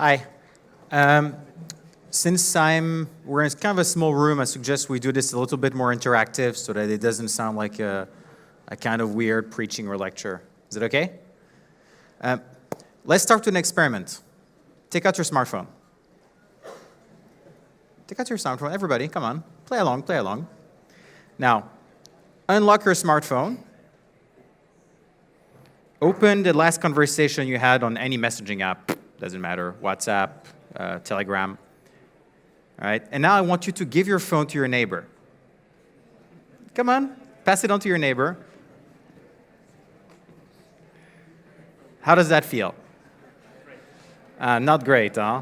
Hi. Since we're in kind of a small room, I suggest we do this a little bit more interactive so that it doesn't sound like a kind of weird preaching or lecture. Is it okay? Let's start with an experiment. Take out your smartphone. Take out your smartphone. Everybody, come on. Play along, play along. Now, unlock your smartphone. Open the last conversation you had on any messaging app. Doesn't matter, WhatsApp, Telegram. All right, and now I want you to give your phone to your neighbor. Come on, pass it on to your neighbor. How does that feel? Not great, huh?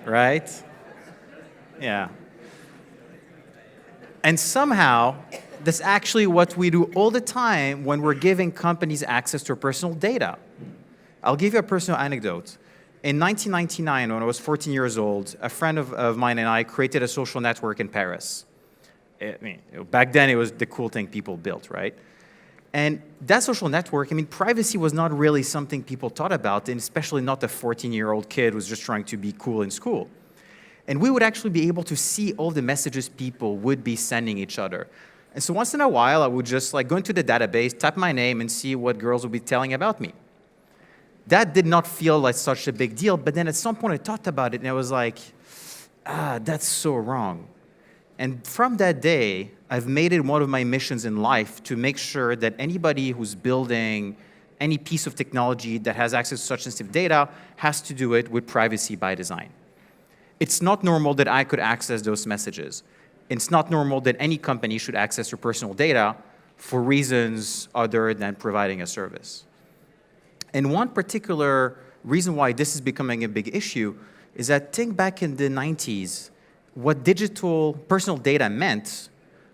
Right? Yeah. And somehow, that's actually what we do all the time when we're giving companies access to personal data. I'll give you a personal anecdote. In 1999, when I was 14 years old, a friend of mine and I created a social network in Paris. Back then, it was the cool thing people built, right? And that social network, privacy was not really something people thought about, and especially not the 14-year-old kid who's just trying to be cool in school. And we would actually be able to see all the messages people would be sending each other. And so once in a while, I would just go into the database, type my name, and see what girls would be telling about me. That did not feel like such a big deal, but then at some point I thought about it, and I was like, that's so wrong. And from that day, I've made it one of my missions in life to make sure that anybody who's building any piece of technology that has access to such sensitive data has to do it with privacy by design. It's not normal that I could access those messages. It's not normal that any company should access your personal data for reasons other than providing a service. And one particular reason why this is becoming a big issue is that think back in the 90s, what digital personal data meant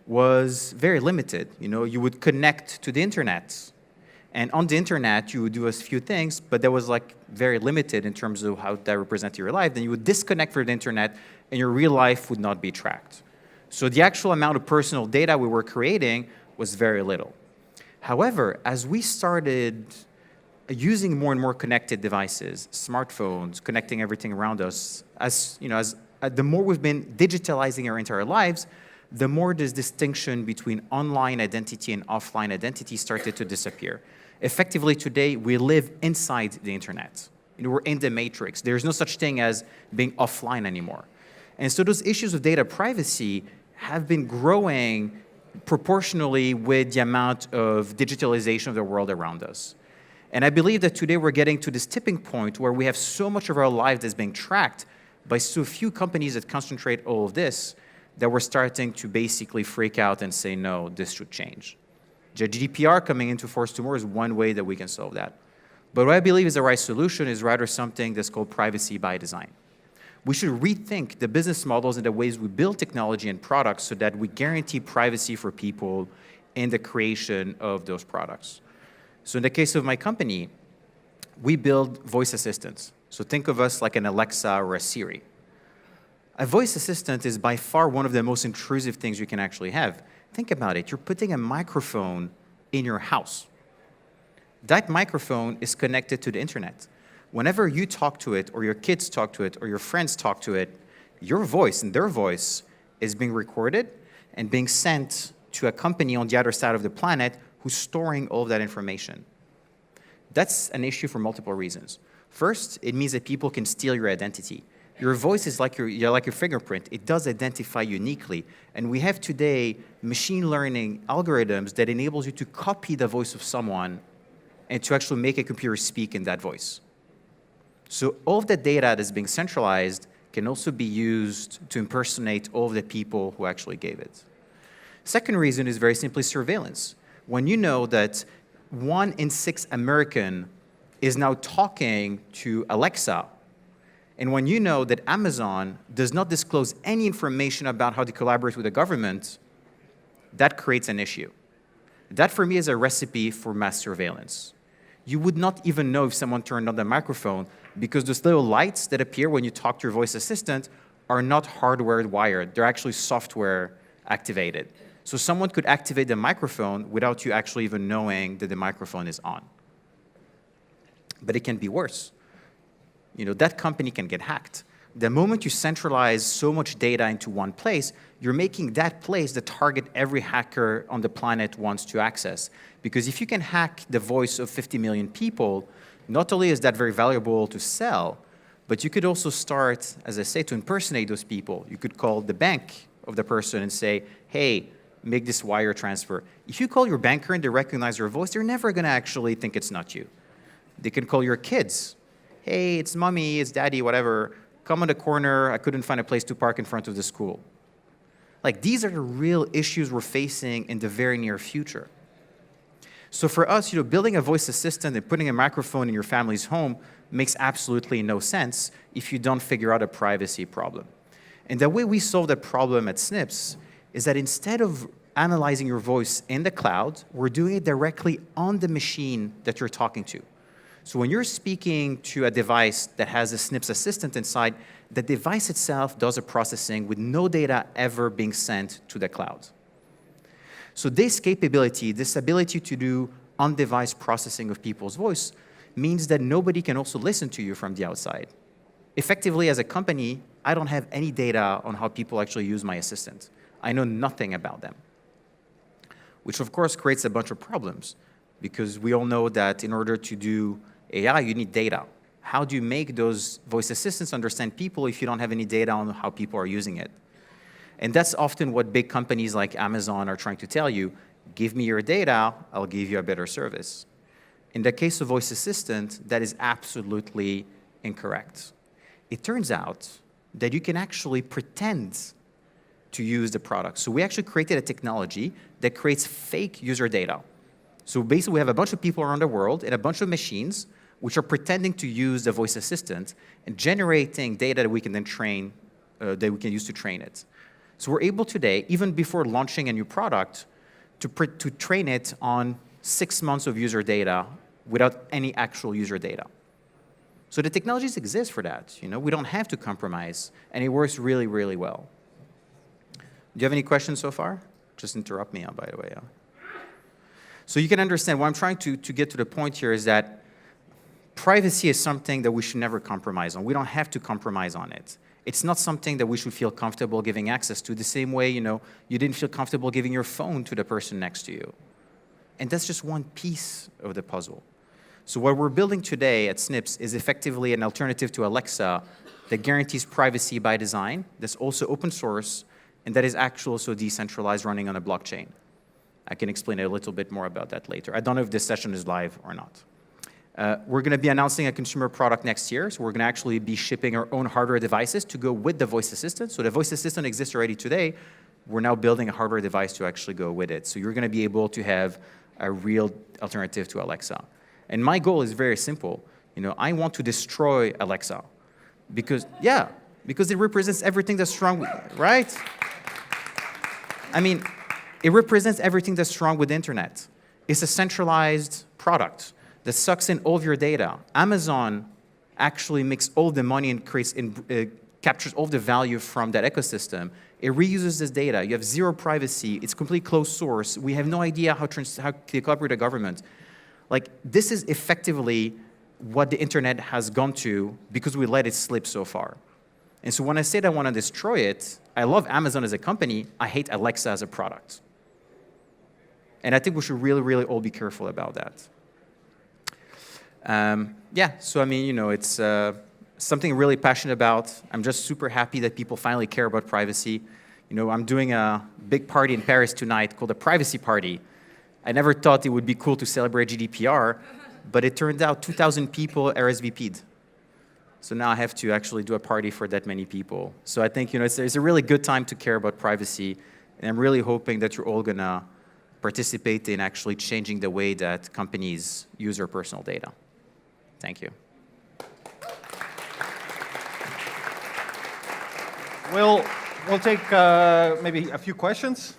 was very limited. You would connect to the internet. And on the internet, you would do a few things, but that was very limited in terms of how that represented your life. Then you would disconnect from the internet, and your real life would not be tracked. So the actual amount of personal data we were creating was very little. However, as we started using more and more connected devices, smartphones, connecting everything around us, the more we've been digitalizing our entire lives, the more this distinction between online identity and offline identity started to disappear. Effectively, today, we live inside the internet. We're in the matrix. There's no such thing as being offline anymore. And so those issues of data privacy have been growing proportionally with the amount of digitalization of the world around us. And I believe that today we're getting to this tipping point where we have so much of our lives that's being tracked by so few companies that concentrate all of this that we're starting to basically freak out and say, no, this should change. The GDPR coming into force tomorrow is one way that we can solve that. But what I believe is the right solution is rather something that's called privacy by design. We should rethink the business models and the ways we build technology and products so that we guarantee privacy for people in the creation of those products. So in the case of my company, we build voice assistants. So think of us like an Alexa or a Siri. A voice assistant is by far one of the most intrusive things you can actually have. Think about it. You're putting a microphone in your house. That microphone is connected to the internet. Whenever you talk to it, or your kids talk to it, or your friends talk to it, your voice and their voice is being recorded and being sent to a company on the other side of the planet who's storing all of that information. That's an issue for multiple reasons. First, it means that people can steal your identity. Your voice is like your fingerprint. It does identify uniquely. And we have today machine learning algorithms that enables you to copy the voice of someone and to actually make a computer speak in that voice. So all of the data that's being centralized can also be used to impersonate all of the people who actually gave it. Second reason is very simply surveillance. When you know that 1 in 6 American is now talking to Alexa, and when you know that Amazon does not disclose any information about how they collaborate with the government, that creates an issue. That, for me, is a recipe for mass surveillance. You would not even know if someone turned on the microphone because those little lights that appear when you talk to your voice assistant are not hardware wired. They're actually software activated. So someone could activate the microphone without you actually even knowing that the microphone is on. But it can be worse. that company can get hacked. The moment you centralize so much data into one place, you're making that place the target every hacker on the planet wants to access. Because if you can hack the voice of 50 million people, not only is that very valuable to sell, but you could also start, as I say, to impersonate those people. You could call the bank of the person and say, hey, make this wire transfer. If you call your banker and they recognize your voice, they're never going to actually think it's not you. They can call your kids. Hey, it's mommy, it's daddy, whatever. Come on the corner. I couldn't find a place to park in front of the school. Like, these are the real issues we're facing in the very near future. So for us, building a voice assistant and putting a microphone in your family's home makes absolutely no sense if you don't figure out a privacy problem. And the way we solve that problem at Snips is that instead of analyzing your voice in the cloud, we're doing it directly on the machine that you're talking to. So when you're speaking to a device that has a Snips assistant inside, the device itself does a processing with no data ever being sent to the cloud. So this capability, this ability to do on-device processing of people's voice, means that nobody can also listen to you from the outside. Effectively, as a company, I don't have any data on how people actually use my assistant. I know nothing about them, which of course creates a bunch of problems, because we all know that in order to do AI, you need data. How do you make those voice assistants understand people if you don't have any data on how people are using it? And that's often what big companies like Amazon are trying to tell you. Give me your data, I'll give you a better service. In the case of voice assistant, that is absolutely incorrect. It turns out that you can actually pretend to use the product. So we actually created a technology that creates fake user data. So basically, we have a bunch of people around the world and a bunch of machines which are pretending to use the voice assistant and generating data that we can then train, that we can use to train it. So we're able today, even before launching a new product, to train it on 6 months of user data without any actual user data. So the technologies exist for that. We don't have to compromise, and it works really, really well. Do you have any questions so far? Just interrupt me, by the way. So you can understand what I'm trying to get to the point here is that privacy is something that we should never compromise on. We don't have to compromise on it. It's not something that we should feel comfortable giving access to the same way, you didn't feel comfortable giving your phone to the person next to you. And that's just one piece of the puzzle. So what we're building today at Snips is effectively an alternative to Alexa that guarantees privacy by design, that's also open source, and that is actually also decentralized, running on a blockchain. I can explain a little bit more about that later. I don't know if this session is live or not. We're going to be announcing a consumer product next year, so we're going to actually be shipping our own hardware devices to go with the voice assistant. So the voice assistant exists already today. We're now building a hardware device to actually go with it. So you're going to be able to have a real alternative to Alexa. And my goal is very simple. I want to destroy Alexa because it represents everything that's wrong, right? I mean, it represents everything that's wrong with the internet. It's a centralized product that sucks in all of your data. Amazon actually makes all the money and captures all the value from that ecosystem. It reuses this data. You have zero privacy. It's completely closed source. We have no idea how to cooperate with the government. This is effectively what the internet has gone to because we let it slip so far. And so when I say that I want to destroy it, I love Amazon as a company. I hate Alexa as a product. And I think we should really, really all be careful about that. So I mean, it's something I'm really passionate about. I'm just super happy that people finally care about privacy. I'm doing a big party in Paris tonight called a privacy party. I never thought it would be cool to celebrate GDPR, but it turned out 2,000 people RSVP'd. So now I have to actually do a party for that many people. So I think, it's a really good time to care about privacy, and I'm really hoping that you're all gonna participate in actually changing the way that companies use their personal data. Thank you. We'll take maybe a few questions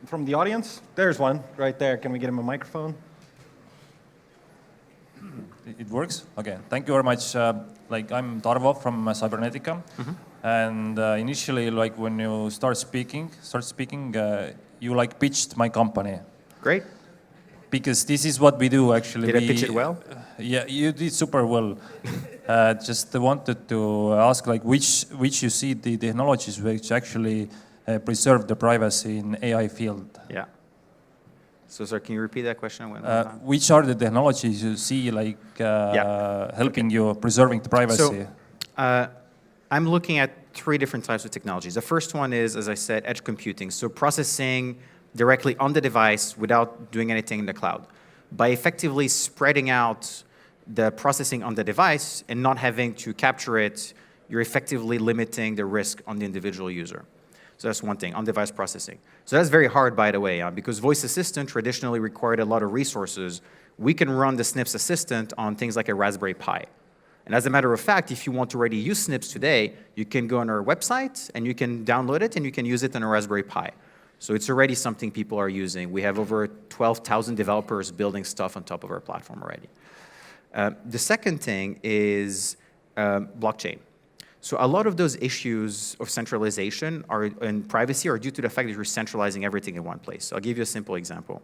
from the audience. There's one right there. Can we get him a microphone? It works? Okay. Thank you very much. I'm Tarvo from Cybernetica. And initially, when you start speaking, you pitched my company. Great. because this is what we do actually. Did I pitch it well? Yeah, you did super well. Just wanted to ask, like, which you see the technologies which actually preserve the privacy in AI field. Yeah. So, sir, can you repeat that question? Which are the technologies you see like helping you preserving the privacy? So, I'm looking at 3 different types of technologies. The first one is, as I said, edge computing. So processing directly on the device without doing anything in the cloud. By effectively spreading out the processing on the device and not having to capture it, you're effectively limiting the risk on the individual user. So that's one thing, on-device processing. So that's very hard, by the way, because voice assistant traditionally required a lot of resources. We can run the Snips assistant on things like a Raspberry Pi. And as a matter of fact, if you want to already use Snips today, you can go on our website and you can download it and you can use it on a Raspberry Pi. So it's already something people are using. We have over 12,000 developers building stuff on top of our platform already. The second thing is blockchain. So a lot of those issues of centralization and privacy are due to the fact that you're centralizing everything in one place. So I'll give you a simple example.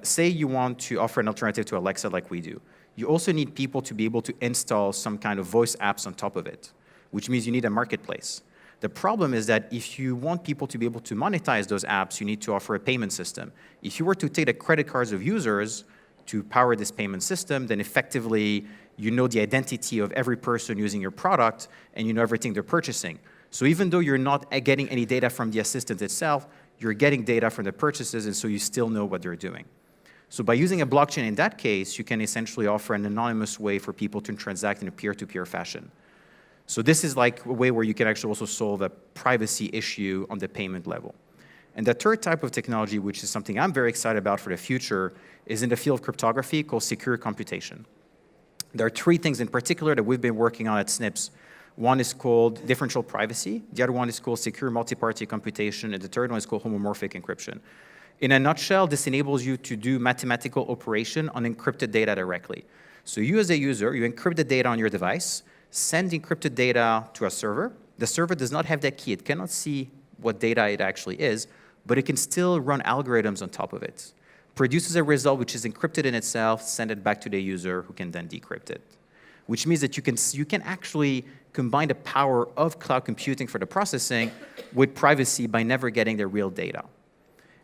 Say you want to offer an alternative to Alexa like we do. You also need people to be able to install some kind of voice apps on top of it, which means you need a marketplace. The problem is that if you want people to be able to monetize those apps, you need to offer a payment system. If you were to take the credit cards of users to power this payment system, then effectively you know the identity of every person using your product and you know everything they're purchasing. So even though you're not getting any data from the assistant itself, you're getting data from the purchases, and so you still know what they're doing. So by using a blockchain in that case, you can essentially offer an anonymous way for people to transact in a peer-to-peer fashion. So this is like a way where you can actually also solve a privacy issue on the payment level. And the third type of technology, which is something I'm very excited about for the future, is in the field of cryptography called secure computation. There are 3 things in particular that we've been working on at Snips. One is called differential privacy, the other one is called secure multi-party computation, and the third one is called homomorphic encryption. In a nutshell, this enables you to do mathematical operation on encrypted data directly. So you as a user, you encrypt the data on your device, send encrypted data to a server. The server does not have that key. It cannot see what data it actually is, but it can still run algorithms on top of it. Produces a result which is encrypted in itself, send it back to the user who can then decrypt it. Which means that you can actually combine the power of cloud computing for the processing with privacy by never getting the real data.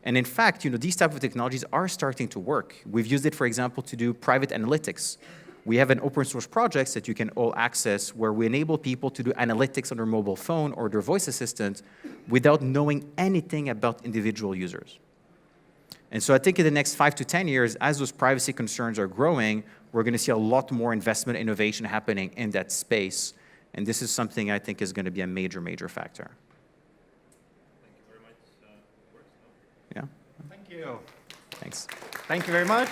And in fact, these type of technologies are starting to work. We've used it, for example, to do private analytics. We have an open source project that you can all access where we enable people to do analytics on their mobile phone or their voice assistant without knowing anything about individual users. And so I think in the next 5 to 10 years, as those privacy concerns are growing, we're going to see a lot more investment innovation happening in that space. And this is something I think is going to be a major, major factor. Thank you very much. Yeah. Thank you. Thanks. Thank you very much.